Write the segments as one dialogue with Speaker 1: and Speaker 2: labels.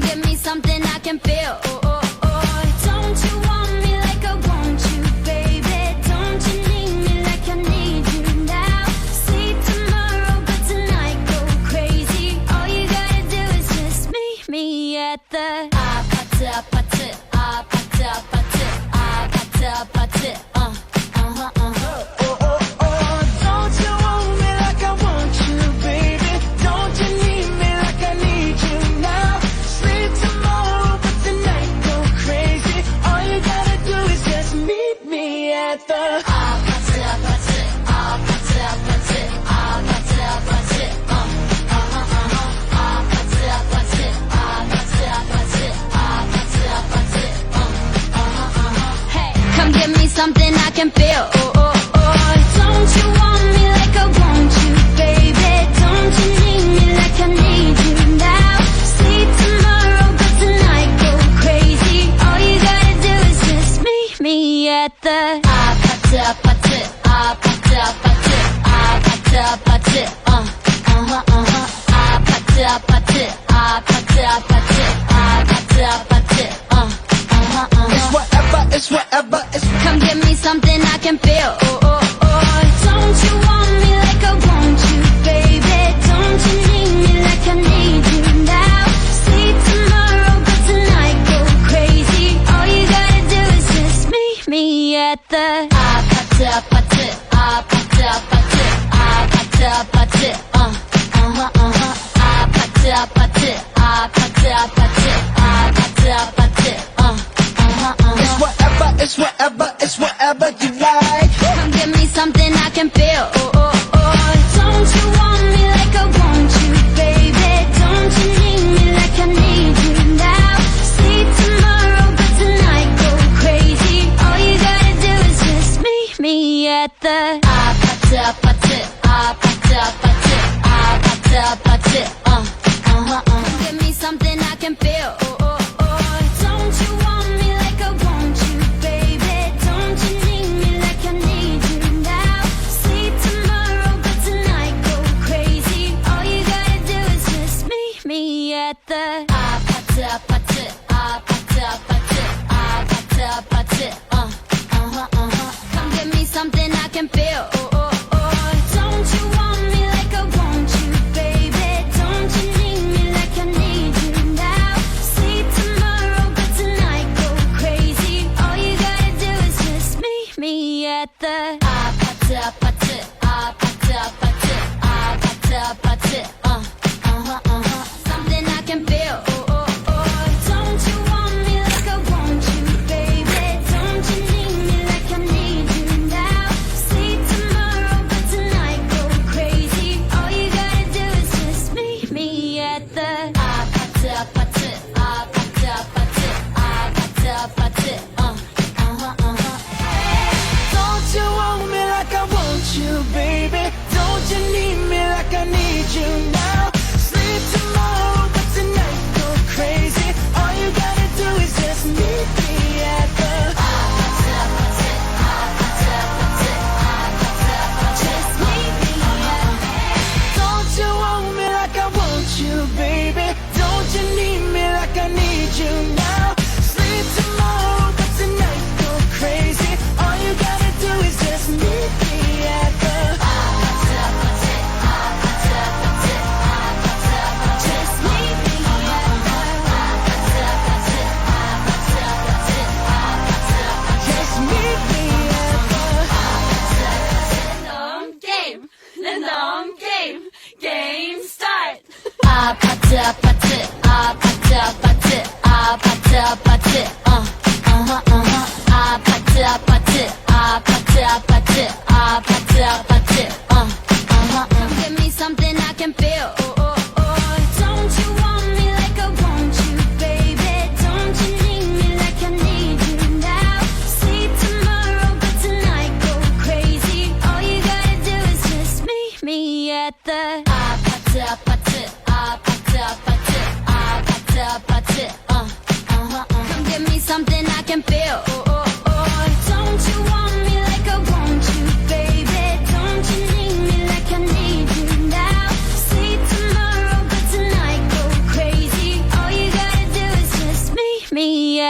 Speaker 1: give me something I can feel. Oh, oh, oh. Don't you want me like I want you, baby? Don't you need me like I need you now? See tomorrow, but tonight go crazy. All you gotta do is just meet me at the 아파트 아파트 아파트 아파트 아파트 아파트 Come give me something I can feel. Oh, oh, oh. Don't you want me like I want you, baby? Don't you need me like I need you now? See tomorrow, but tonight go crazy. All you gotta do is just meet me at the 아파트 아파트 아파트 아파트 아파트 아파트 아파트 아파트 아파트 아파트 아파트 아파트
Speaker 2: It's whatever, it's
Speaker 1: Come give me something I can feel. Oh, oh, oh. Don't you want me like I want you, baby? Don't you need me like I need you now? See tomorrow, but tonight go crazy. All you gotta do is just meet me at the 아파트 아파트 아파트 아파트 아파트 아파트 아파트 아파트 아파트 아파트 아파트 아파트
Speaker 2: It's whatever you like.
Speaker 1: Come give me something I can feel. Oh, oh, oh. Don't you want me like I want you, baby? Don't you need me like I need you now? See tomorrow, but tonight go crazy. All you gotta do is just meet me at the 아파트 아파트 아파트 아파트 아파트 아파트 Come give me something I can feel. Oh, oh, oh. Don't you want me like I want you, baby? Don't you need me like I need you now? See tomorrow, but tonight go crazy. All you gotta do is just meet me at the 아파트 아파트 아파트 아파트 아파트 아파트 Come give me something I can feel. Oh, oh, oh. Don't you want me like I want you, baby? Don't you need me like I need you now? See tomorrow, but tonight go crazy. All you gotta do is just meet me at the 아파트 아파트 아파트 아파트 아파트 아파트 Something I can feel. Oh, oh, oh. Don't you want me like I want you, baby? Don't you need me like I need you now? See tomorrow, but tonight go crazy. All you gotta do is just meet me at the 아파트 아파트 아파트 아파트 아파트 아파트
Speaker 2: Don't you want me like I want you, baby? Don't you need me like I need you now? Sleep tomorrow, but tonight go crazy. All you gotta do is just meet me at the
Speaker 1: 아파트 아파트 아파트 아파트 아파트 Just meet me at
Speaker 2: Don't you want me like I want you, baby? Don't you need me like I need you now? Sleep tomorrow, but tonight go crazy. All you gotta do is just meet me at the
Speaker 1: 아파트 아파트 아파트 아파트 아파트 Just meet me at 아파트 아파트 아파트 아파트
Speaker 2: Just meet me at
Speaker 1: 랜덤 게임 start 아파트 아파트 아파트 아파트 아파트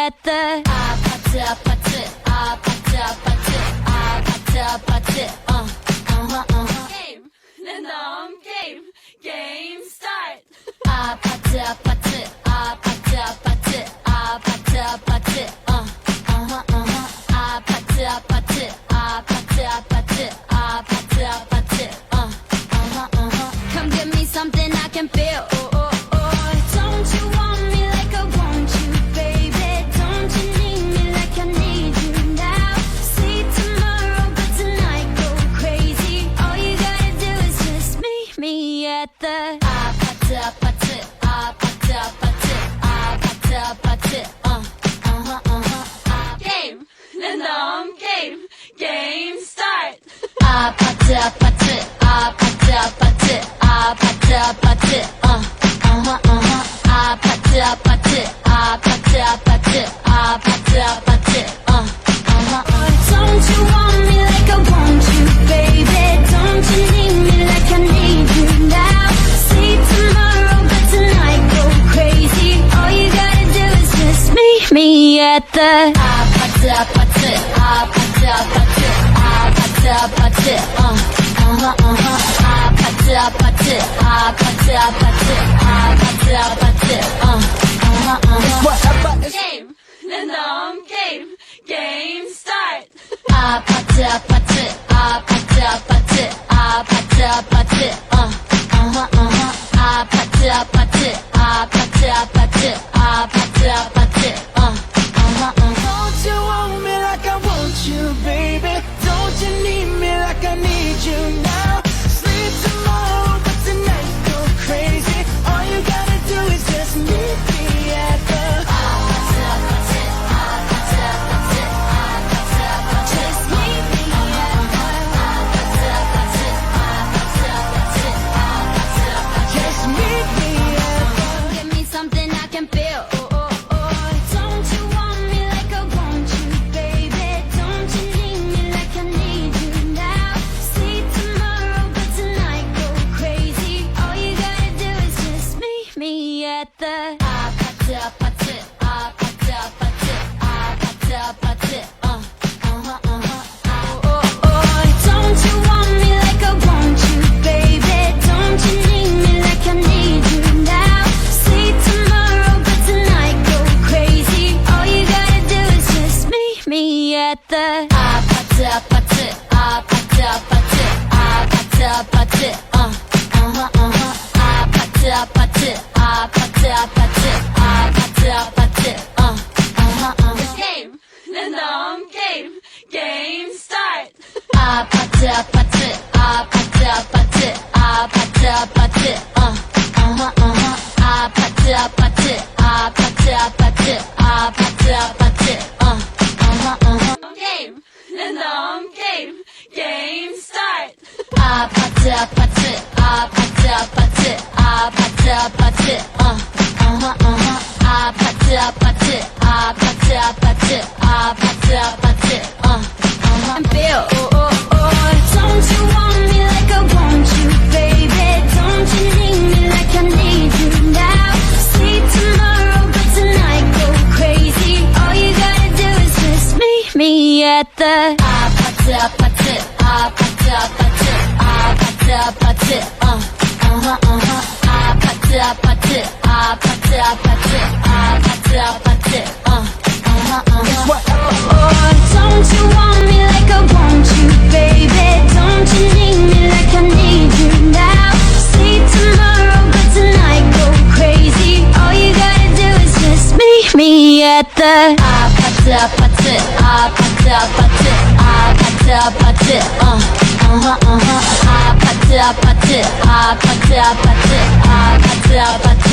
Speaker 1: at the 아파트 아파트 아파트 아파트 아파트 아파트 게임 랜덤 게임 게임 스타트 아파트 아파트 아파트 아파트 아파트 아파트 아파트 아파트 아파트 아파트 아파트 아파트 Come give me something I can feel. Don't you want me like I want you, baby? Don't you need me like I need you now? See tomorrow, but tonight go crazy. All you gotta do is just meet me at the 아파트 아파트 아파트 아파트 아파트 아파트 게임 랜덤 게임 게임 스타트 아파트 아파트 아파트 아파트 아파트 아파트 아파트 아파트 아파트 아파트 아파트 아파트 Don't you want me like I want you, baby? Don't you need me like I need you now? See tomorrow, but tonight go crazy. All you gotta do is just meet me at the 아파트 아파트 아파트 아파트 아파트 아파트 아파트 아파트 아파트 아파트 아파트 아파트 게임 랜덤 게임 게임 스타트 아파트 아파트 아파트 아파트 아파트 아파트 아파트 아파트 아파트 아파트 아파트 아파트
Speaker 2: Don't you want me like I want you, baby? Don't you need me like I need you now? Sleep tomorrow, but tonight go crazy. All you gotta do is just meet me at the Just meet me Just meet me at
Speaker 1: Give me something I can feel. Don't you want me like I want you, baby? Don't you need me like I need you now? See tomorrow, but tonight go crazy. All you gotta do is just meet me at the 아파트 아파트 아파트 아파트 아파트 아파트 Don't you want me like I want you, baby? Don't you need me like I need you now? See tomorrow, but tonight go crazy. All you gotta do is just meet me at the 아파트 아파트 아파트 아파트 아파트 아파트 아파트 아파트 아파트 아파트 아파트 아파트 게임 랜덤 게임 게임 스타트 아파트 아파트 아파트 아파트 아파트 아파트 아파트 아파트 아파트 아파트 아파트 아파트 게임 랜덤 게임 게임 스타트 아파트 아파트 아파트 아파트 아파트 아파트 아파트 아파트 아파트 아파트 아파트 아파트 and feel. Don't you want me like I want you, baby? Don't you need me like I need you now? See tomorrow, but tonight go crazy. All you gotta do is just meet me at the 아파트 아파트 아파트 아파트 아파트 아파트 아파트 아파트 아파트 아파트 아파트 아파트 Don't you want me like I want you, baby? Don't you need me like I need you now? See tomorrow, but tonight go crazy. All you gotta do is just meet me at the 아파트 아파트 아파트 아파트 아파트 아파트 아파트 아파트 아파트 아파트 아파트 아파트